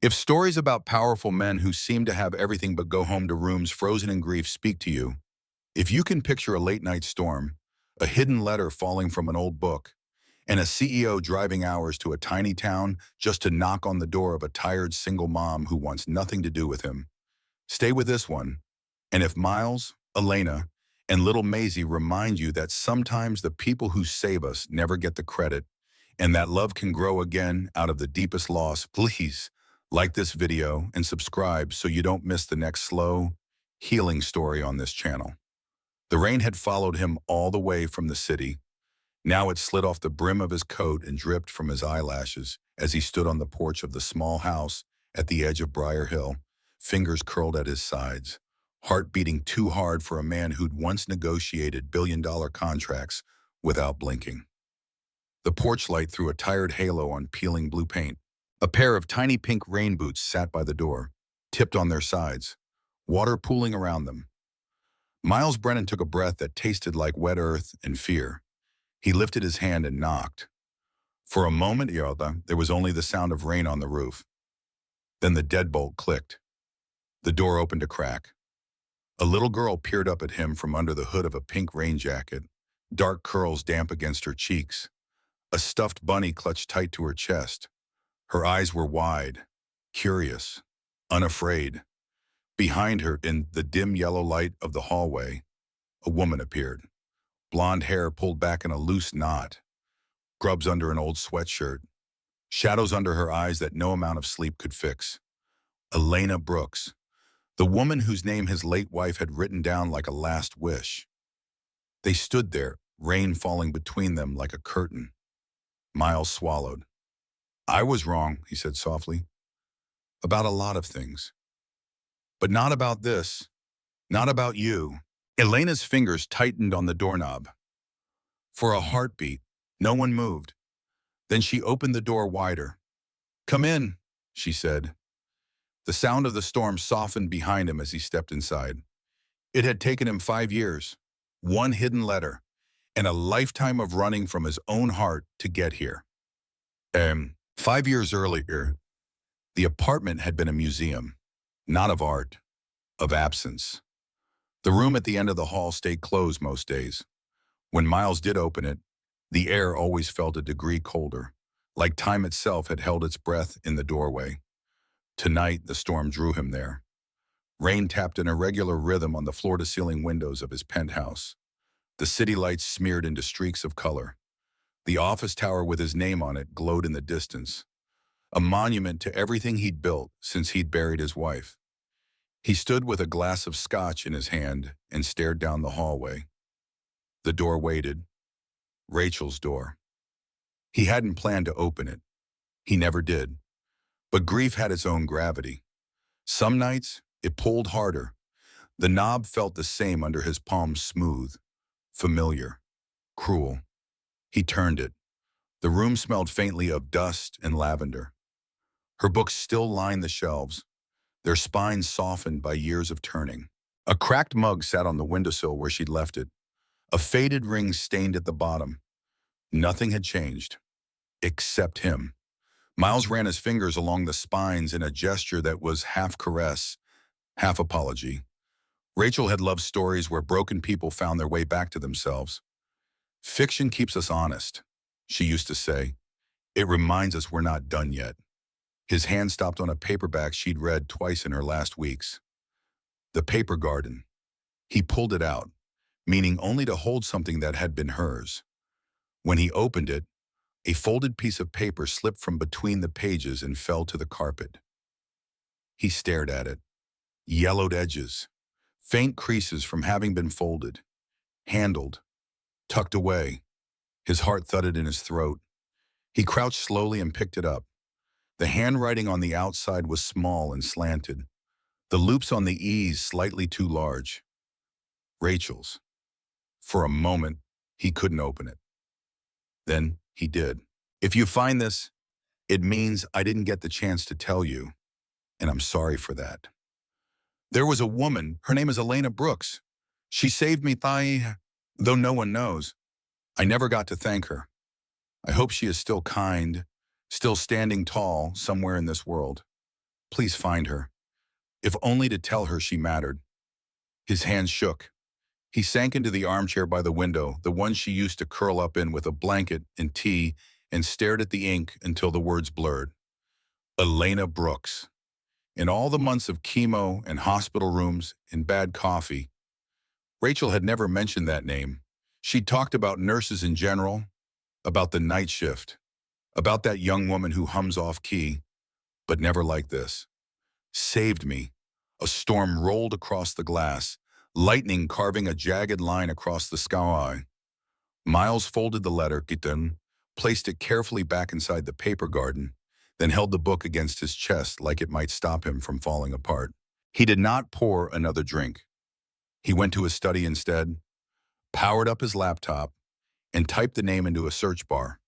If stories about powerful men who seem to have everything but go home to rooms frozen in grief speak to you, if you can picture a late-night storm, a hidden letter falling from an old book, and a CEO driving hours to a tiny town just to knock on the door of a tired single mom who wants nothing to do with him, stay with this one. And if Miles, Elena, and little Maisie remind you that sometimes the people who save us never get the credit, and that love can grow again out of the deepest loss, please like this video and subscribe so you don't miss the next slow, healing story on this channel. The rain had followed him all the way from the city. Now it slid off the brim of his coat and dripped from his eyelashes as he stood on the porch of the small house at the edge of Brier Hill, fingers curled at his sides, heart beating too hard for a man who'd once negotiated billion-dollar contracts without blinking. The porch light threw a tired halo on peeling blue paint. A pair of tiny pink rain boots sat by the door, tipped on their sides, water pooling around them. Miles Brennan took a breath that tasted like wet earth and fear. He lifted his hand and knocked. For a moment, there was only the sound of rain on the roof. Then the deadbolt clicked. The door opened a crack. A little girl peered up at him from under the hood of a pink rain jacket, dark curls damp against her cheeks. A stuffed bunny clutched tight to her chest. Her eyes were wide, curious, unafraid. Behind her, in the dim yellow light of the hallway, a woman appeared. Blonde hair pulled back in a loose knot, grubs under an old sweatshirt, shadows under her eyes that no amount of sleep could fix. Elena Brooks, the woman whose name his late wife had written down like a last wish. They stood there, rain falling between them like a curtain. Miles swallowed. "I was wrong," he said softly, "about a lot of things. But not about this, not about you." Elena's fingers tightened on the doorknob. For a heartbeat, no one moved. Then she opened the door wider. "Come in," she said. The sound of the storm softened behind him as he stepped inside. It had taken him 5 years, one hidden letter, and a lifetime of running from his own heart to get here. 5 years earlier, the apartment had been a museum, not of art, of absence. The room at the end of the hall stayed closed most days. When Miles did open it, the air always felt a degree colder, like time itself had held its breath in the doorway. Tonight, the storm drew him there. Rain tapped an irregular rhythm on the floor-to-ceiling windows of his penthouse. The city lights smeared into streaks of color. The office tower with his name on it glowed in the distance, a monument to everything he'd built since he'd buried his wife. He stood with a glass of scotch in his hand and stared down the hallway. The door waited. Rachel's door. He hadn't planned to open it. He never did. But grief had its own gravity. Some nights, it pulled harder. The knob felt the same under his palms, smooth, familiar, cruel. He turned it. The room smelled faintly of dust and lavender. Her books still lined the shelves, their spines softened by years of turning. A cracked mug sat on the windowsill where she'd left it. A faded ring stained at the bottom. Nothing had changed, except him. Miles ran his fingers along the spines in a gesture that was half caress, half apology. Rachel had loved stories where broken people found their way back to themselves. "Fiction keeps us honest," she used to say. "It reminds us we're not done yet." His hand stopped on a paperback she'd read twice in her last weeks. The Paper Garden. He pulled it out, meaning only to hold something that had been hers. When he opened it, a folded piece of paper slipped from between the pages and fell to the carpet. He stared at it. Yellowed edges, faint creases from having been folded, handled, tucked away. His heart thudded in his throat. He crouched slowly and picked it up. The handwriting on the outside was small and slanted, the loops on the E's slightly too large. Rachel's. For a moment, he couldn't open it. Then he did. "If you find this, it means I didn't get the chance to tell you, and I'm sorry for that. There was a woman, her name is Elena Brooks. She saved me, though no one knows. I never got to thank her. I hope she is still kind, still standing tall somewhere in this world. Please find her, if only to tell her she mattered. His hands shook. He sank into the armchair by the window, the one she used to curl up in with a blanket and tea, and stared at the ink until the words blurred. Elena Brooks. In all the months of chemo and hospital rooms and bad coffee, Rachel had never mentioned that name. She'd talked about nurses in general, about the night shift, about that young woman who hums off key, but never like this. Saved me. A storm rolled across the glass, lightning carving a jagged line across the sky. Miles folded the letter, placed it carefully back inside the paper garden, then held the book against his chest like it might stop him from falling apart. He did not pour another drink. He went to his study instead, powered up his laptop, and typed the name into a search bar.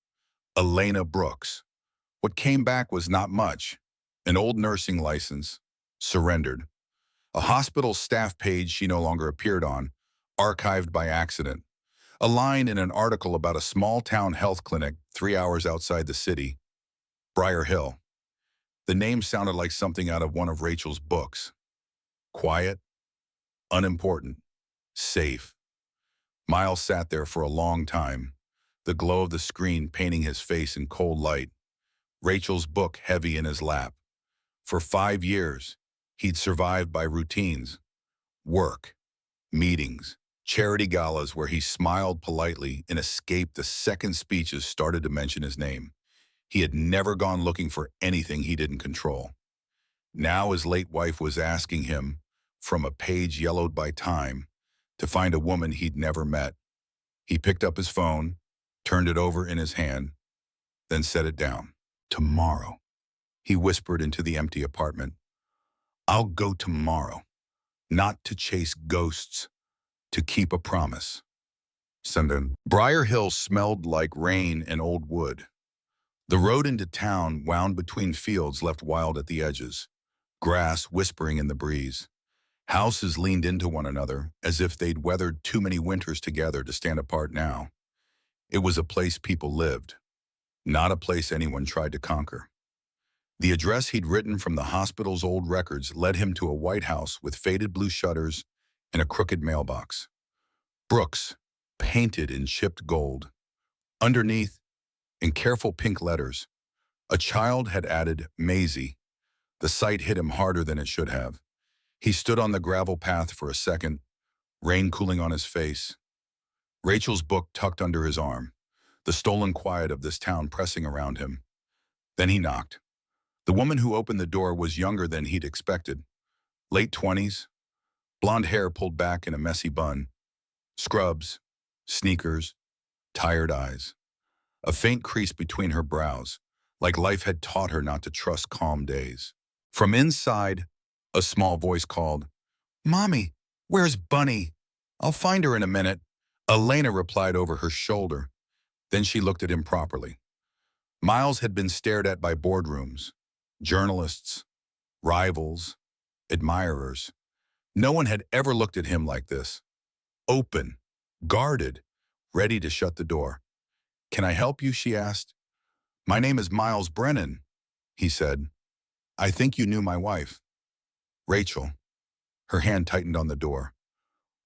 Elena Brooks. What came back was not much. An old nursing license, surrendered. A hospital staff page she no longer appeared on, archived by accident. A line in an article about a small-town health clinic 3 hours outside the city. Brier Hill. The name sounded like something out of one of Rachel's books. Quiet, unimportant, safe. Miles sat there for a long time, the glow of the screen painting his face in cold light. Rachel's book heavy in his lap. For 5 years, he'd survived by routines, work, meetings, charity galas where he smiled politely and escaped the second speeches started to mention his name. He had never gone looking for anything he didn't control. Now his late wife was asking him, from a page yellowed by time, to find a woman he'd never met. He picked up his phone, turned it over in his hand, then set it down. Tomorrow, he whispered into the empty apartment. I'll go tomorrow, not to chase ghosts, to keep a promise. Sunday. Brier Hill smelled like rain and old wood. The road into town wound between fields left wild at the edges, grass whispering in the breeze. Houses leaned into one another as if they'd weathered too many winters together to stand apart now. It was a place people lived, not a place anyone tried to conquer. The address he'd written from the hospital's old records led him to a white house with faded blue shutters and a crooked mailbox. Brooks, painted in chipped gold. Underneath, in careful pink letters, a child had added Maisie. The sight hit him harder than it should have. He stood on the gravel path for a second, rain cooling on his face. Rachel's book tucked under his arm, the stolen quiet of this town pressing around him. Then he knocked. The woman who opened the door was younger than he'd expected. Late 20s, blonde hair pulled back in a messy bun, scrubs, sneakers, tired eyes. A faint crease between her brows, like life had taught her not to trust calm days. From inside, a small voice called, "Mommy, where's Bunny? I'll find her in a minute." Elena replied over her shoulder. Then she looked at him properly. Miles had been stared at by boardrooms, journalists, rivals, admirers. No one had ever looked at him like this. Open, guarded, ready to shut the door. "Can I help you?" she asked. "My name is Miles Brennan," he said. "I think you knew my wife." Rachel. Her hand tightened on the door.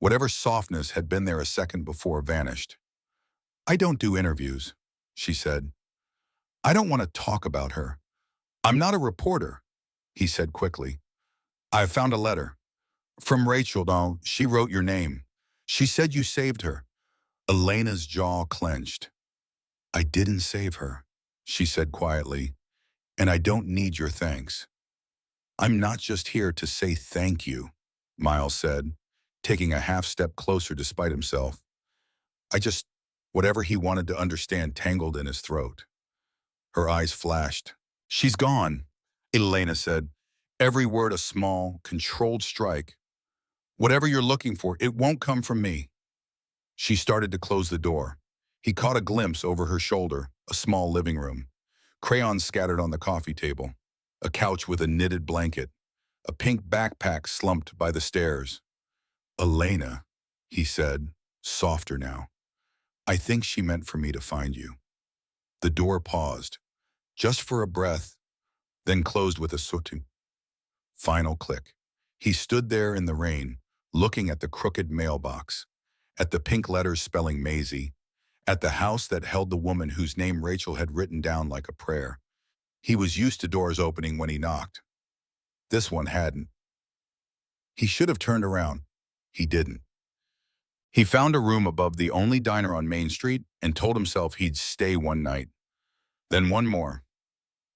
Whatever softness had been there a second before vanished. "I don't do interviews," she said. "I don't want to talk about her. I'm not a reporter," he said quickly. "I found a letter. From Rachel, though. She wrote your name. She said you saved her." Elena's jaw clenched. "I didn't save her," she said quietly, "and I don't need your thanks." "I'm not just here to say thank you," Miles said, taking a half step closer despite himself. Whatever he wanted to understand tangled in his throat. Her eyes flashed. "She's gone," Elena said, every word a small, controlled strike. "Whatever you're looking for, it won't come from me." She started to close the door. He caught a glimpse over her shoulder, a small living room. Crayons scattered on the coffee table, a couch with a knitted blanket, a pink backpack slumped by the stairs. "Elena," he said, softer now. "I think she meant for me to find you." The door paused, just for a breath, then closed with a sooting. Final click. He stood there in the rain, looking at the crooked mailbox, at the pink letters spelling Maisie, at the house that held the woman whose name Rachel had written down like a prayer. He was used to doors opening when he knocked. This one hadn't. He should have turned around. He didn't. He found a room above the only diner on Main Street and told himself he'd stay one night, then one more,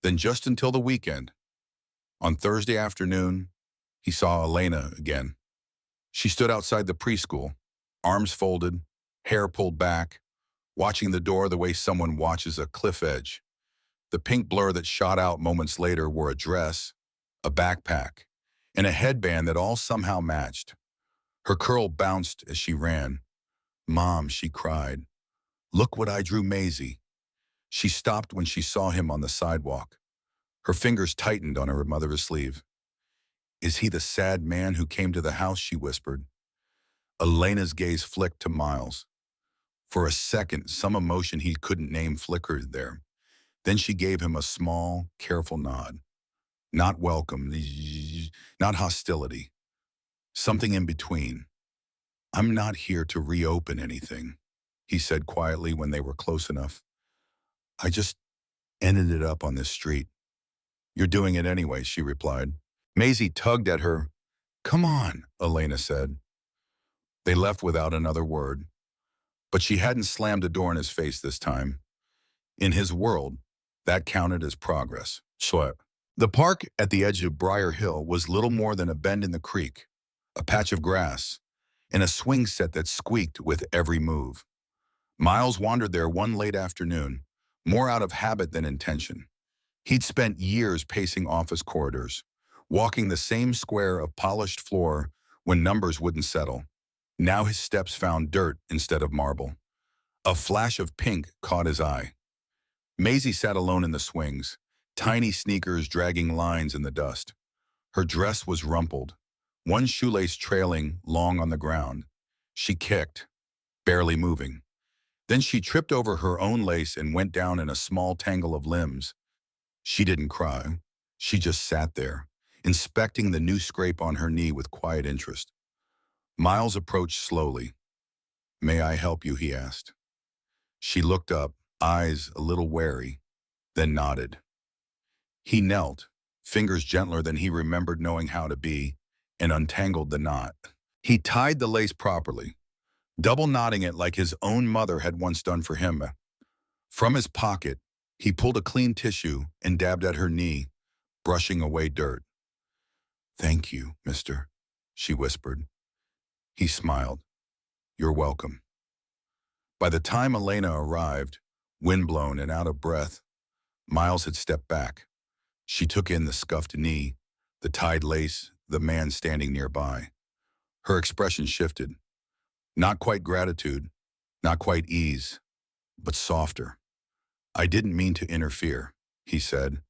then just until the weekend. On Thursday afternoon, he saw Elena again. She stood outside the preschool, arms folded, hair pulled back, watching the door the way someone watches a cliff edge. The pink blur that shot out moments later wore a dress, a backpack, and a headband that all somehow matched. Her curl bounced as she ran. "Mom," she cried. "Look what I drew Maisie." She stopped when she saw him on the sidewalk. Her fingers tightened on her mother's sleeve. "Is he the sad man who came to the house?" she whispered. Elena's gaze flicked to Miles. For a second, some emotion he couldn't name flickered there. Then she gave him a small, careful nod. Not welcome, not hostility. Something in between. "I'm not here to reopen anything," he said quietly when they were close enough. "I just ended it up on this street." "You're doing it anyway," she replied. Maisie tugged at her. "Come on," Elena said. They left without another word. But she hadn't slammed a door in his face this time. In his world, that counted as progress. Sweat. The park at the edge of Brier Hill was little more than a bend in the creek, a patch of grass, and a swing set that squeaked with every move. Miles wandered there one late afternoon, more out of habit than intention. He'd spent years pacing office corridors, walking the same square of polished floor when numbers wouldn't settle. Now his steps found dirt instead of marble. A flash of pink caught his eye. Maisie sat alone in the swings, tiny sneakers dragging lines in the dust. Her dress was rumpled, one shoelace trailing long on the ground. She kicked, barely moving. Then she tripped over her own lace and went down in a small tangle of limbs. She didn't cry. She just sat there, inspecting the new scrape on her knee with quiet interest. Miles approached slowly. "May I help you?" he asked. She looked up, eyes a little wary, then nodded. He knelt, fingers gentler than he remembered knowing how to be, and untangled the knot. He tied the lace properly, double knotting it like his own mother had once done for him. From his pocket, he pulled a clean tissue and dabbed at her knee, brushing away dirt. "Thank you, mister," she whispered. He smiled. "You're welcome." By the time Elena arrived, windblown and out of breath, Miles had stepped back. She took in the scuffed knee, the tied lace, the man standing nearby. Her expression shifted. Not quite gratitude, not quite ease, but softer. "I didn't mean to interfere," he said.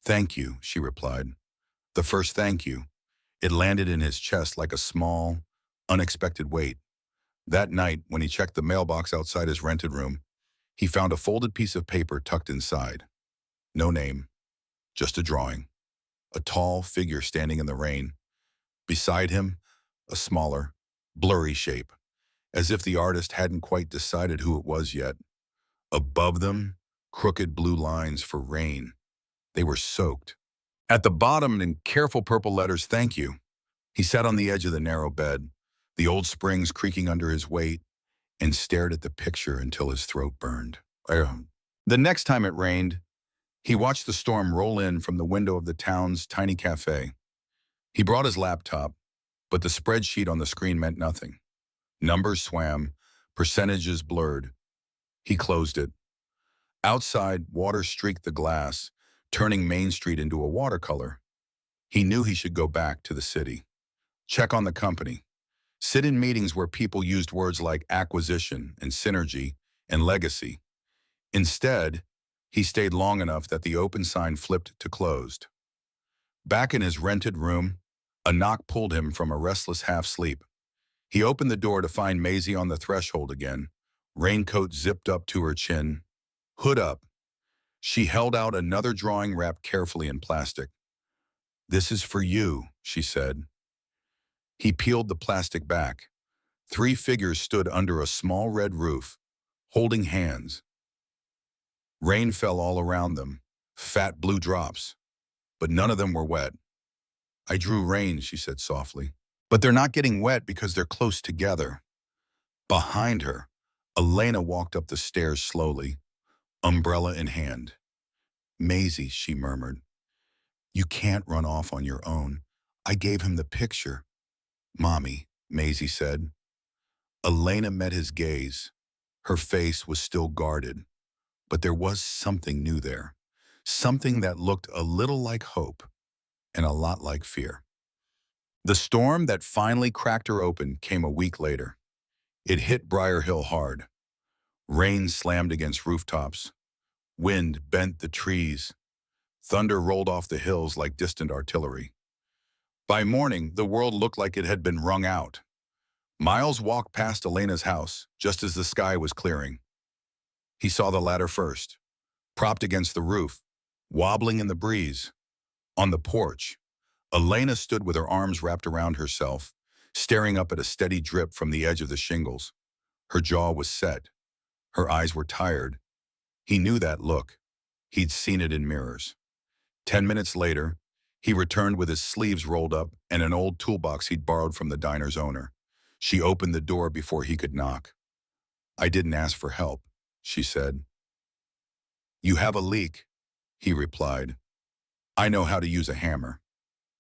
"Thank you," she replied. The first thank you. It landed in his chest like a small, unexpected weight. That night, when he checked the mailbox outside his rented room, he found a folded piece of paper tucked inside. No name, just a drawing. A tall figure standing in the rain. Beside him, a smaller, blurry shape, as if the artist hadn't quite decided who it was yet. Above them, crooked blue lines for rain. They were soaked. At the bottom, in careful purple letters, "Thank you." He sat on the edge of the narrow bed, the old springs creaking under his weight, and stared at the picture until his throat burned. The next time it rained, he watched the storm roll in from the window of the town's tiny cafe. He brought his laptop, but the spreadsheet on the screen meant nothing. Numbers swam, percentages blurred. He closed it. Outside, water streaked the glass, turning Main Street into a watercolor. He knew he should go back to the city. Check on the company. Sit in meetings where people used words like acquisition and synergy and legacy. Instead, he stayed long enough that the open sign flipped to closed. Back in his rented room, a knock pulled him from a restless half-sleep. He opened the door to find Maisie on the threshold again, raincoat zipped up to her chin, hood up. She held out another drawing wrapped carefully in plastic. "This is for you," she said. He peeled the plastic back. 3 figures stood under a small red roof, holding hands. Rain fell all around them, fat blue drops, but none of them were wet. "I drew rain," she said softly. "But they're not getting wet because they're close together." Behind her, Elena walked up the stairs slowly, umbrella in hand. "Maisie," she murmured, "you can't run off on your own. I gave him the picture." "Mommy," Maisie said. Elena met his gaze. Her face was still guarded, but there was something new there. Something that looked a little like hope and a lot like fear. The storm that finally cracked her open came a week later. It hit Brier Hill hard. Rain slammed against rooftops. Wind bent the trees. Thunder rolled off the hills like distant artillery. By morning, the world looked like it had been wrung out. Miles walked past Elena's house just as the sky was clearing. He saw the ladder first, propped against the roof, wobbling in the breeze. On the porch, Elena stood with her arms wrapped around herself, staring up at a steady drip from the edge of the shingles. Her jaw was set. Her eyes were tired. He knew that look. He'd seen it in mirrors. 10 minutes later, he returned with his sleeves rolled up and an old toolbox he'd borrowed from the diner's owner. She opened the door before he could knock. "I didn't ask for help," she said. "You have a leak," he replied. "I know how to use a hammer."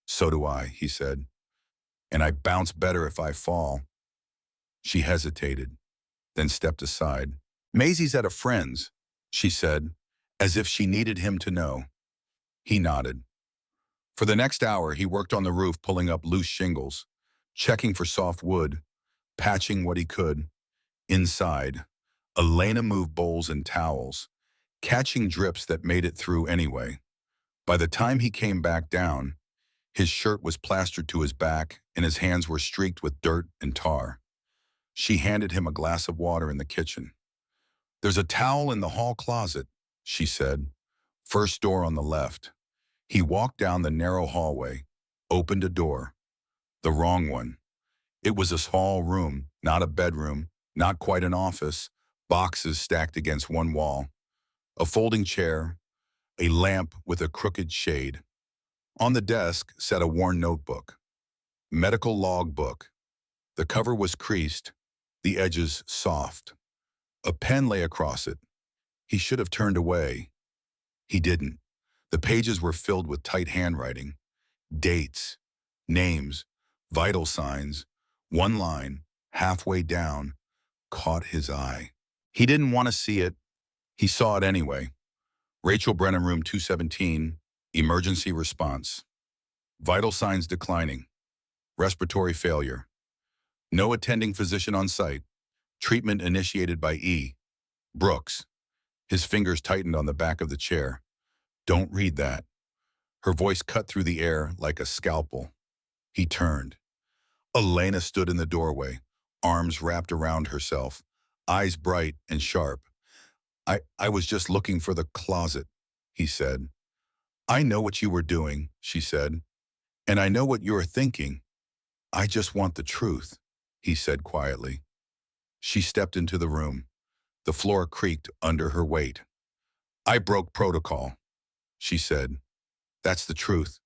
"So do I," he said. "And I bounce better if I fall." She hesitated, then stepped aside. "Maisie's at a friend's," she said, as if she needed him to know. He nodded. For the next hour, he worked on the roof pulling up loose shingles, checking for soft wood, patching what he could. Inside, Elena moved bowls and towels, catching drips that made it through anyway. By the time he came back down, his shirt was plastered to his back and his hands were streaked with dirt and tar. She handed him a glass of water in the kitchen. "There's a towel in the hall closet," she said. "First door on the left." He walked down the narrow hallway, opened a door. The wrong one. It was a small room, not a bedroom, not quite an office, boxes stacked against one wall, a folding chair, a lamp with a crooked shade. On the desk sat a worn notebook, medical log book. The cover was creased, the edges soft. A pen lay across it. He should have turned away. He didn't. The pages were filled with tight handwriting, dates, names, vital signs. One line, halfway down, caught his eye. He didn't want to see it. He saw it anyway. Rachel Brennan, room 217, emergency response. Vital signs declining. Respiratory failure. No attending physician on site. Treatment initiated by E. Brooks. His fingers tightened on the back of the chair. "Don't read that." Her voice cut through the air like a scalpel. He turned. Elena stood in the doorway, arms wrapped around herself, eyes bright and sharp. I was just looking for the closet," he said. "I know what you were doing," she said. "And I know what you are thinking. I just want the truth," he said quietly. She stepped into the room. The floor creaked under her weight. "I broke protocol," she said. "That's the truth.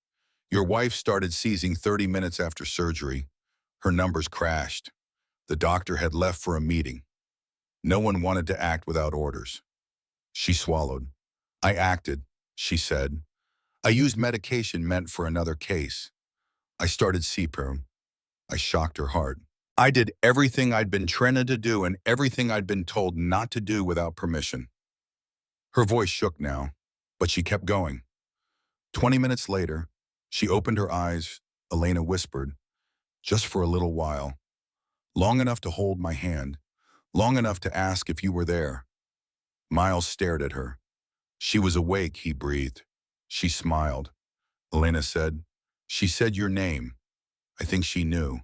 Your wife started seizing 30 minutes after surgery. Her numbers crashed. The doctor had left for a meeting. No one wanted to act without orders." She swallowed. "I acted," she said. "I used medication meant for another case. I started CPAP. I shocked her heart. I did everything I'd been trained to do and everything I'd been told not to do without permission." Her voice shook now, but she kept going. 20 minutes later, she opened her eyes. Elena whispered, "Just for a little while. Long enough to hold my hand. Long enough to ask if you were there." Miles stared at her. "She was awake," he breathed. She smiled. Elena said, "She said your name. I think she knew.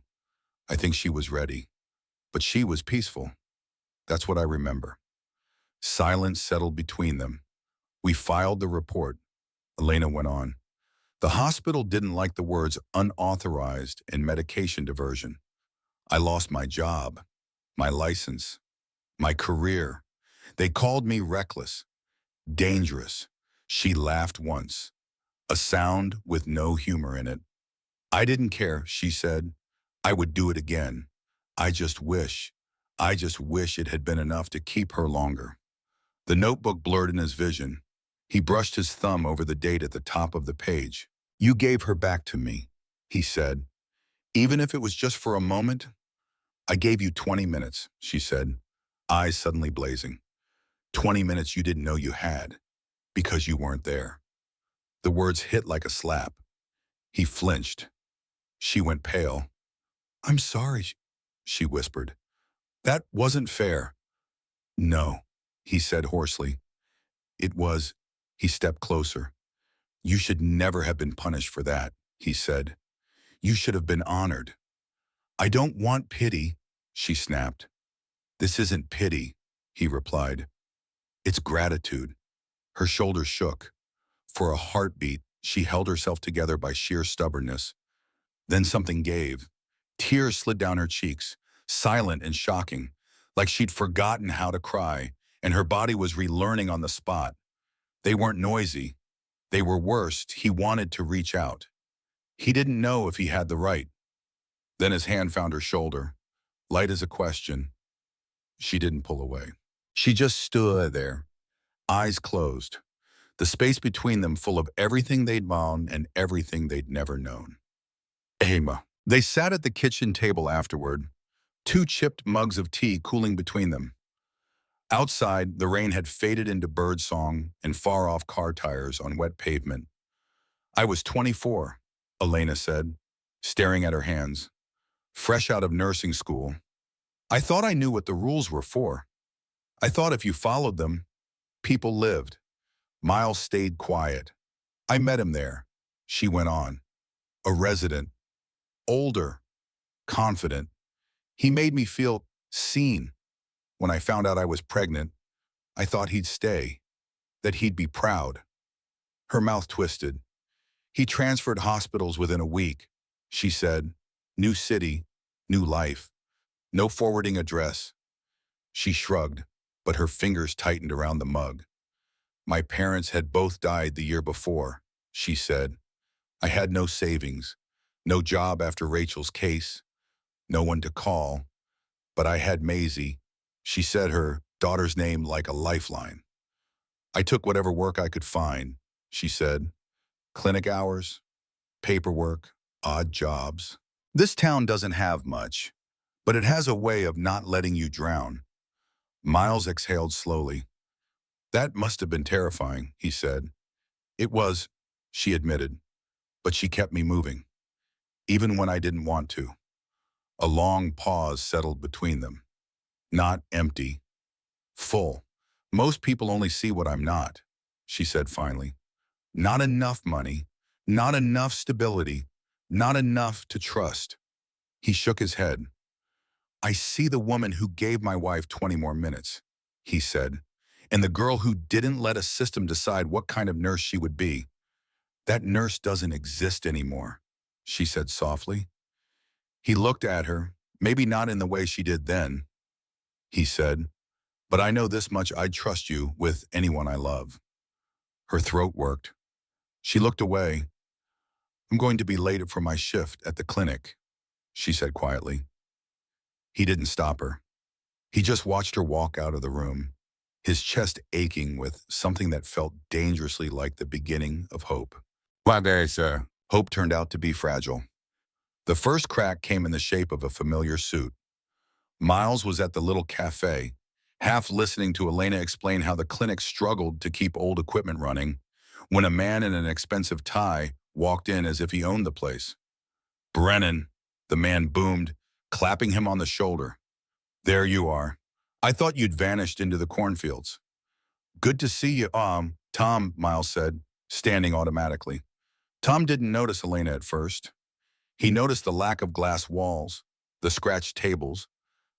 I think she was ready. But she was peaceful." That's what I remember. Silence settled between them. "We filed the report," Elena went on. The hospital didn't like the words unauthorized and medication diversion. I lost my job, my license, my career. They called me reckless, dangerous. She laughed once, a sound with no humor in it. I didn't care, she said. I would do it again. I just wish, I just wish it had been enough to keep her longer. The notebook blurred in his vision. He brushed his thumb over the date at the top of the page. You gave her back to me, he said. Even if it was just for a moment? I gave you 20 minutes, she said, eyes suddenly blazing. 20 minutes you didn't know you had, because you weren't there. The words hit like a slap. He flinched. She went pale. I'm sorry, she whispered. That wasn't fair. No, he said hoarsely. It was. He stepped closer. You should never have been punished for that, he said. You should have been honored. I don't want pity, she snapped. This isn't pity, he replied. It's gratitude. Her shoulders shook. For a heartbeat, she held herself together by sheer stubbornness. Then something gave. Tears slid down her cheeks, silent and shocking, like she'd forgotten how to cry, and her body was relearning on the spot. They weren't noisy. They were worse. He wanted to reach out. He didn't know if he had the right. Then his hand found her shoulder, light as a question. She didn't pull away. She just stood there, eyes closed, the space between them full of everything they'd known and everything they'd never known. Emma. They sat at the kitchen table afterward, two chipped mugs of tea cooling between them. Outside, the rain had faded into birdsong and far-off car tires on wet pavement. I was 24, Elena said, staring at her hands. Fresh out of nursing school. I thought I knew what the rules were for. I thought if you followed them, people lived. Miles stayed quiet. I met him there, she went on. A resident. Older. Confident. He made me feel seen. When I found out I was pregnant, I thought he'd stay, that he'd be proud. Her mouth twisted. He transferred hospitals within a week, she said. New city, new life, no forwarding address. She shrugged, but her fingers tightened around the mug. My parents had both died the year before, she said. I had no savings, no job after Rachel's case, no one to call, but I had Maisie. She said her daughter's name like a lifeline. I took whatever work I could find, she said. Clinic hours, paperwork, odd jobs. This town doesn't have much, but it has a way of not letting you drown. Miles exhaled slowly. That must have been terrifying, he said. It was, she admitted, but she kept me moving, even when I didn't want to. A long pause settled between them. Not empty. Full. Most people only see what I'm not, she said finally. Not enough money, not enough stability, not enough to trust. He shook his head. I see the woman who gave my wife 20 more minutes, he said, and the girl who didn't let a system decide what kind of nurse she would be. That nurse doesn't exist anymore, she said softly. He looked at her, maybe not in the way she did then. He said, but I know this much, I'd trust you with anyone I love. Her throat worked. She looked away. I'm going to be late for my shift at the clinic, she said quietly. He didn't stop her. He just watched her walk out of the room, his chest aching with something that felt dangerously like the beginning of hope. One day, sir. Hope turned out to be fragile. The first crack came in the shape of a familiar suit. Miles was at the little cafe, half listening to Elena explain how the clinic struggled to keep old equipment running, when a man in an expensive tie walked in as if he owned the place. Brennan, the man boomed, clapping him on the shoulder. There you are. I thought you'd vanished into the cornfields. Good to see you, Tom, Miles said, standing automatically. Tom didn't notice Elena at first. He noticed the lack of glass walls, the scratched tables,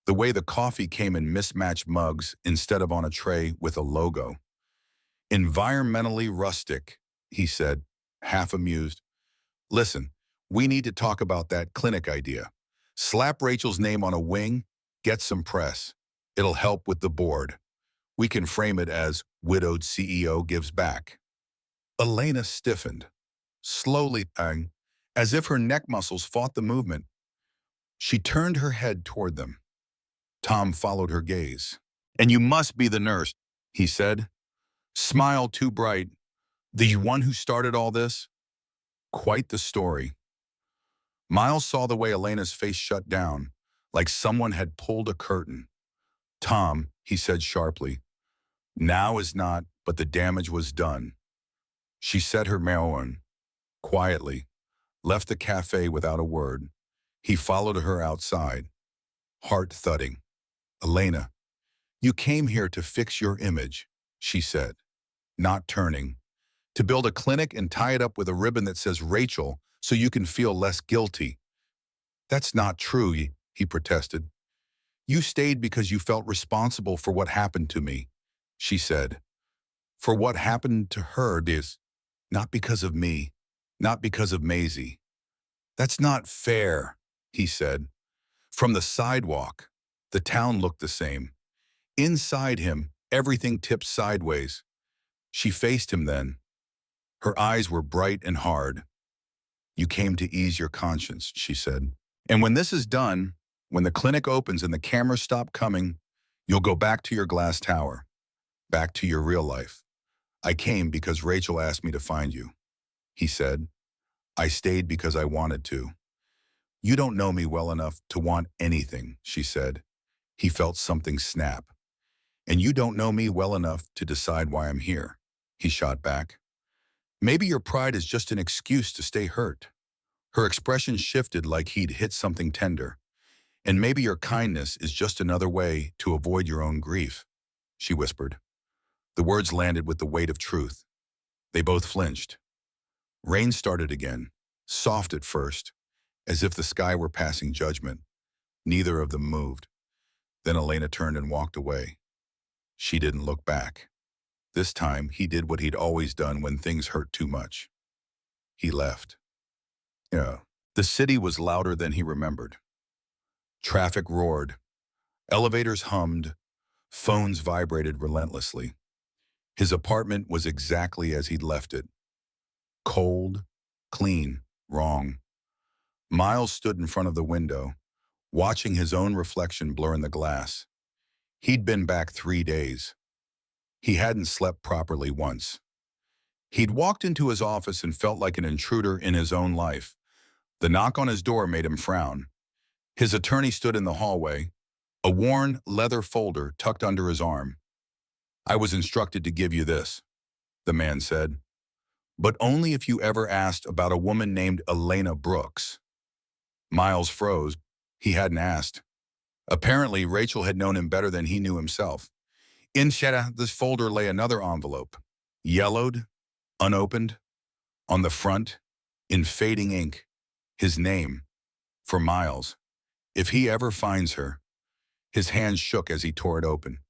the way the coffee came in mismatched mugs instead of on a tray with a logo. Environmentally rustic, he said, half amused. Listen, we need to talk about that clinic idea. Slap Rachel's name on a wing, get some press. It'll help with the board. We can frame it as widowed CEO gives back. Elena stiffened, slowly, as if her neck muscles fought the movement. She turned her head toward them. Tom followed her gaze. And you must be the nurse, he said. Smile too bright. The one who started all this? Quite the story. Miles saw the way Elena's face shut down, like someone had pulled a curtain. Tom, he said sharply, now is not, but the damage was done. She said her marijuana, quietly, left the cafe without a word. He followed her outside, heart thudding. Elena, you came here to fix your image, she said, not turning. To build a clinic and tie it up with a ribbon that says Rachel so you can feel less guilty. That's not true, he protested. You stayed because you felt responsible for what happened to me, she said. For what happened to her, this, not because of me, not because of Maisie. That's not fair, he said. From the sidewalk, the town looked the same. Inside him, everything tipped sideways. She faced him then. Her eyes were bright and hard. You came to ease your conscience, she said. And when this is done, when the clinic opens and the cameras stop coming, you'll go back to your glass tower, back to your real life. I came because Rachel asked me to find you, he said. I stayed because I wanted to. You don't know me well enough to want anything, she said. He felt something snap. And you don't know me well enough to decide why I'm here, he shot back. Maybe your pride is just an excuse to stay hurt. Her expression shifted like he'd hit something tender. And maybe your kindness is just another way to avoid your own grief, she whispered. The words landed with the weight of truth. They both flinched. Rain started again, soft at first, as if the sky were passing judgment. Neither of them moved. Then Elena turned and walked away. She didn't look back. This time, he did what he'd always done when things hurt too much. He left. Yeah. The city was louder than he remembered. Traffic roared. Elevators hummed. Phones vibrated relentlessly. His apartment was exactly as he'd left it. Cold, clean, wrong. Miles stood in front of the window, watching his own reflection blur in the glass. He'd been back 3 days. He hadn't slept properly once. He'd walked into his office and felt like an intruder in his own life. The knock on his door made him frown. His attorney stood in the hallway, a worn leather folder tucked under his arm. I was instructed to give you this, the man said, but only if you ever asked about a woman named Elena Brooks. Miles froze. He hadn't asked. Apparently, Rachel had known him better than he knew himself. Inside this folder lay another envelope, yellowed, unopened. On the front, in fading ink, his name, for Miles. If he ever finds her. His hand shook as he tore it open.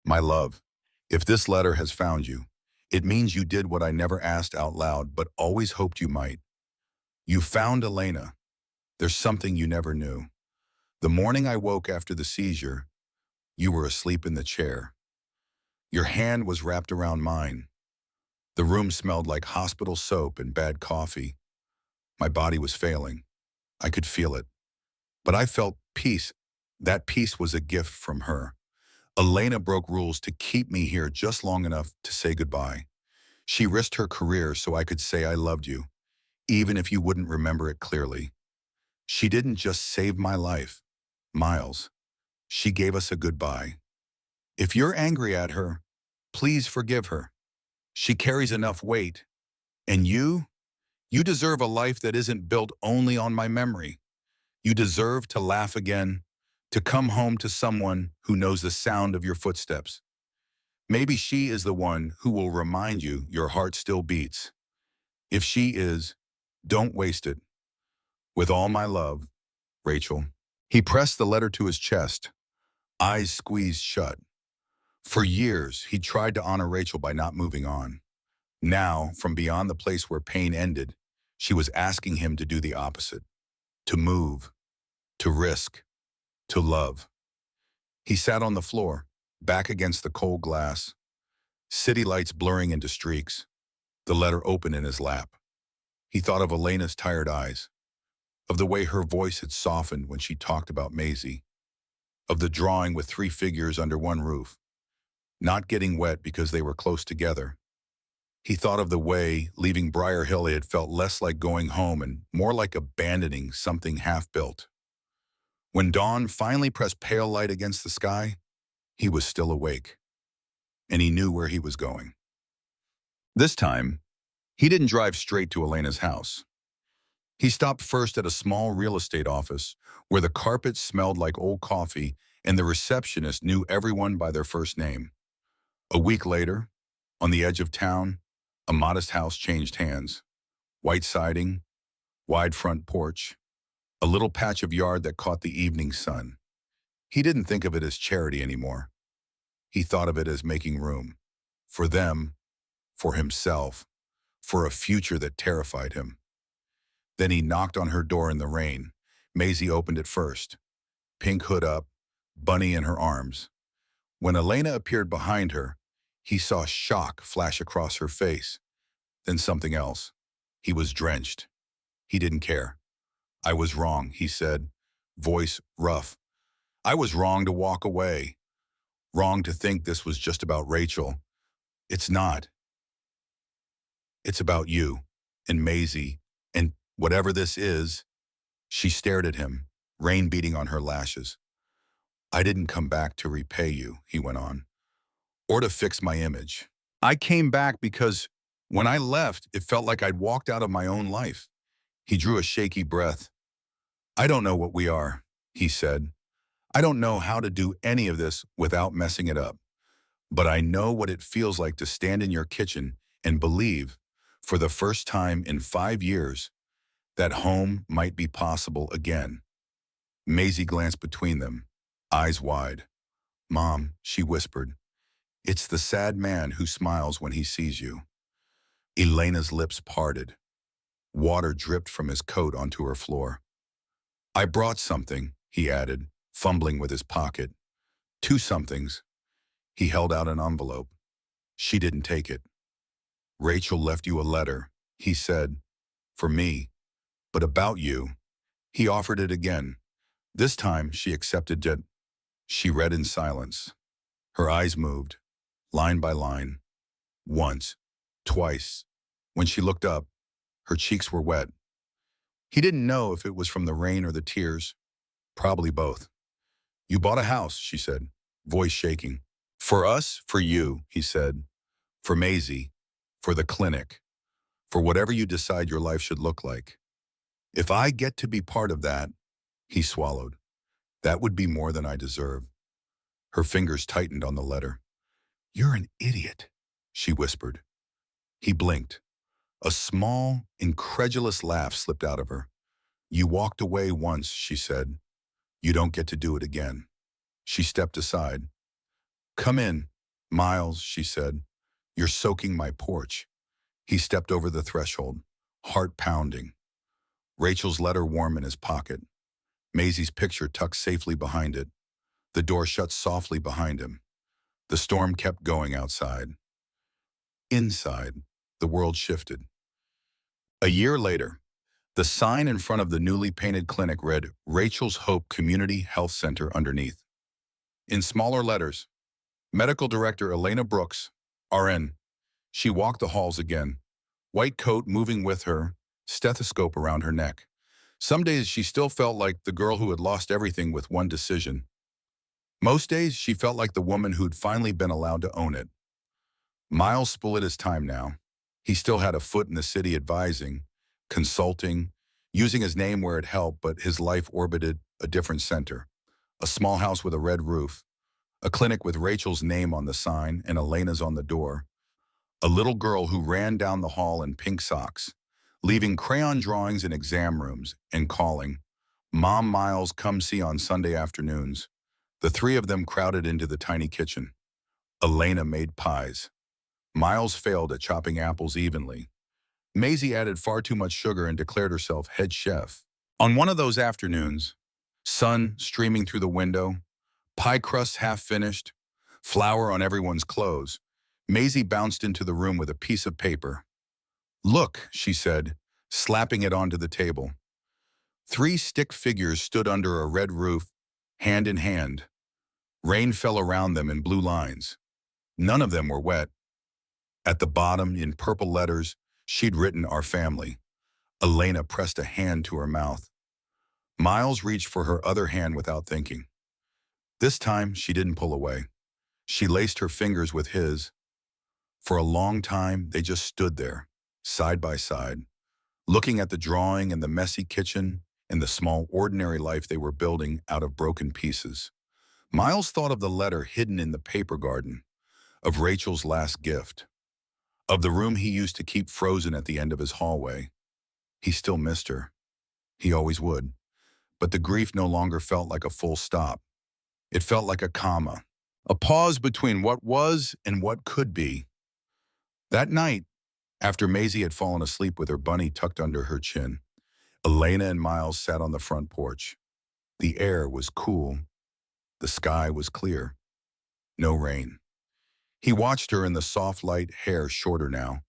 My love, if this letter has found you, it means you did what I never asked out loud but always hoped you might. You found Elena. There's something you never knew. The morning I woke after the seizure, you were asleep in the chair. Your hand was wrapped around mine. The room smelled like hospital soap and bad coffee. My body was failing. I could feel it. But I felt peace. That peace was a gift from her. Elena broke rules to keep me here just long enough to say goodbye. She risked her career so I could say I loved you, even if you wouldn't remember it clearly. She didn't just save my life, Miles. She gave us a goodbye. If you're angry at her, please forgive her. She carries enough weight. And you deserve a life that isn't built only on my memory. You deserve to laugh again, to come home to someone who knows the sound of your footsteps. Maybe she is the one who will remind you your heart still beats. If she is, don't waste it. With all my love, Rachel. He pressed the letter to his chest, eyes squeezed shut. For years, he tried to honor Rachel by not moving on. Now, from beyond the place where pain ended, She was asking him to do the opposite, to move, to risk, to love. He sat on the floor, back against the cold glass, city lights blurring into streaks, the letter open in his lap. He thought of Elena's tired eyes, of the way her voice had softened when she talked about Maisie, of the drawing with three figures under one roof, not getting wet because they were close together. He thought of the way, leaving Brier Hill, it had felt less like going home and more like abandoning something half-built. When dawn finally pressed pale light against the sky, he was still awake, and he knew where he was going. This time, he didn't drive straight to Elena's house. He stopped first at a small real estate office where the carpet smelled like old coffee and the receptionist knew everyone by their first name. A week later, on the edge of town, a modest house changed hands. White siding, wide front porch, a little patch of yard that caught the evening sun. He didn't think of it as charity anymore. He thought of it as making room. For them, for himself, for a future that terrified him. Then he knocked on her door in the rain. Maisie opened it first, pink hood up, bunny in her arms. When Elena appeared behind her, he saw shock flash across her face, then something else. He was drenched. He didn't care. "I was wrong," he said, voice rough. "I was wrong to walk away. Wrong to think this was just about Rachel. It's not. It's about you and Maisie and whatever this is." She stared at him, rain beating on her lashes. "I didn't come back to repay you," he went on, "or to fix my image. I came back because when I left, it felt like I'd walked out of my own life." He drew a shaky breath. "I don't know what we are," he said. "I don't know how to do any of this without messing it up. But I know what it feels like to stand in your kitchen and believe, for the first time in 5 years, that home might be possible again." Maisie glanced between them, eyes wide. "Mom," she whispered, "it's the sad man who smiles when he sees you." Elena's lips parted. Water dripped from his coat onto her floor. "I brought something," he added, fumbling with his pocket. "Two somethings." He held out an envelope. She didn't take it. "Rachel left you a letter," he said, "for me, but about you." He offered it again. This time she accepted it. She read in silence. Her eyes moved, line by line. Once, twice. When she looked up, her cheeks were wet. He didn't know if it was from the rain or the tears. Probably both. "You bought a house," she said, voice shaking. "For us, for you," he said. "For Maisie, for the clinic, for whatever you decide your life should look like. If I get to be part of that," he swallowed, "that would be more than I deserve." Her fingers tightened on the letter. "You're an idiot," she whispered. He blinked. A small, incredulous laugh slipped out of her. "You walked away once," she said. "You don't get to do it again." She stepped aside. "Come in, Miles," she said. "You're soaking my porch." He stepped over the threshold, heart pounding. Rachel's letter warm in his pocket. Maisie's picture tucked safely behind it. The door shut softly behind him. The storm kept going outside. Inside, the world shifted. A year later, the sign in front of the newly painted clinic read Rachel's Hope Community Health Center underneath. In smaller letters, Medical Director Elena Brooks, RN. She walked the halls again, white coat moving with her, stethoscope around her neck. Some days she still felt like the girl who had lost everything with one decision. Most days she felt like the woman who'd finally been allowed to own it. Miles split his time now. He still had a foot in the city advising, consulting, using his name where it helped, but his life orbited a different center. A small house with a red roof, a clinic with Rachel's name on the sign and Elena's on the door, a little girl who ran down the hall in pink socks, leaving crayon drawings in exam rooms and calling, "Mom, Miles, come see on Sunday afternoons." The three of them crowded into the tiny kitchen. Elena made pies. Miles failed at chopping apples evenly. Maisie added far too much sugar and declared herself head chef. On one of those afternoons, sun streaming through the window, pie crust half finished, flour on everyone's clothes, Maisie bounced into the room with a piece of paper. "Look," she said, slapping it onto the table. Three stick figures stood under a red roof, hand in hand. Rain fell around them in blue lines. None of them were wet. At the bottom, in purple letters, she'd written "Our family." Elena pressed a hand to her mouth. Miles reached for her other hand without thinking. This time, she didn't pull away. She laced her fingers with his. For a long time, they just stood there, side by side, looking at the drawing and the messy kitchen and the small ordinary life they were building out of broken pieces. Miles thought of the letter hidden in the paper garden, of Rachel's last gift, of the room he used to keep frozen at the end of his hallway. He still missed her. He always would. But the grief no longer felt like a full stop. It felt like a comma, a pause between what was and what could be. That night, after Maisie had fallen asleep with her bunny tucked under her chin, Elena and Miles sat on the front porch. The air was cool. The sky was clear. No rain. He watched her in the soft light, hair shorter now,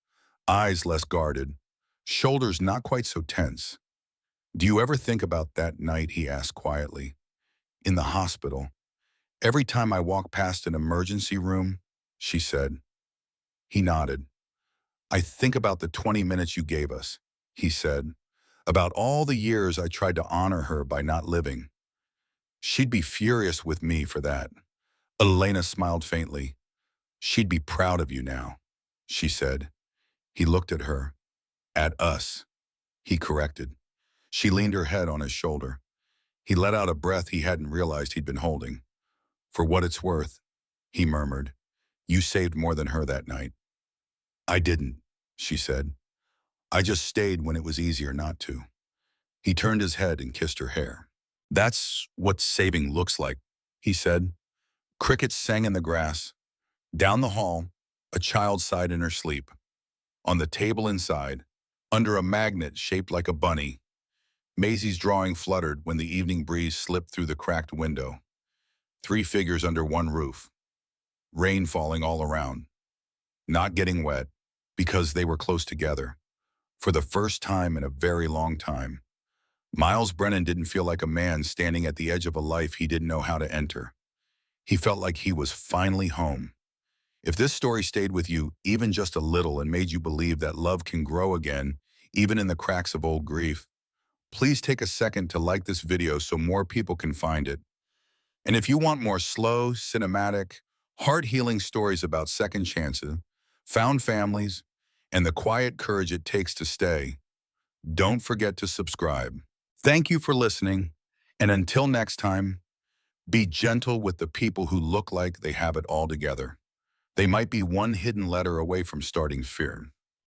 eyes less guarded, shoulders not quite so tense. "Do you ever think about that night?" he asked quietly. "In the hospital. Every time I walk past an emergency room," she said. He nodded. "I think about the 20 minutes you gave us," he said. "About all the years I tried to honor her by not living. She'd be furious with me for that." Elena smiled faintly. "She'd be proud of you now," she said. He looked at her. "At us," he corrected. She leaned her head on his shoulder. He let out a breath he hadn't realized he'd been holding. "For what it's worth," he murmured, "you saved more than her that night." "I didn't," she said. "I just stayed when it was easier not to." He turned his head and kissed her hair. "That's what saving looks like," he said. Crickets sang in the grass. Down the hall, a child sighed in her sleep. On the table inside, under a magnet shaped like a bunny, Maisie's drawing fluttered when the evening breeze slipped through the cracked window. Three figures under one roof. Rain falling all around. Not getting wet, because they were close together. For the first time in a very long time. Miles Brennan didn't feel like a man standing at the edge of a life he didn't know how to enter. He felt like he was finally home. If this story stayed with you even just a little and made you believe that love can grow again, even in the cracks of old grief, please take a second to like this video so more people can find it. And if you want more slow, cinematic, heart-healing stories about second chances, found families, and the quiet courage it takes to stay, don't forget to subscribe. Thank you for listening, and until next time, be gentle with the people who look like they have it all together. They might be one hidden letter away from starting fear.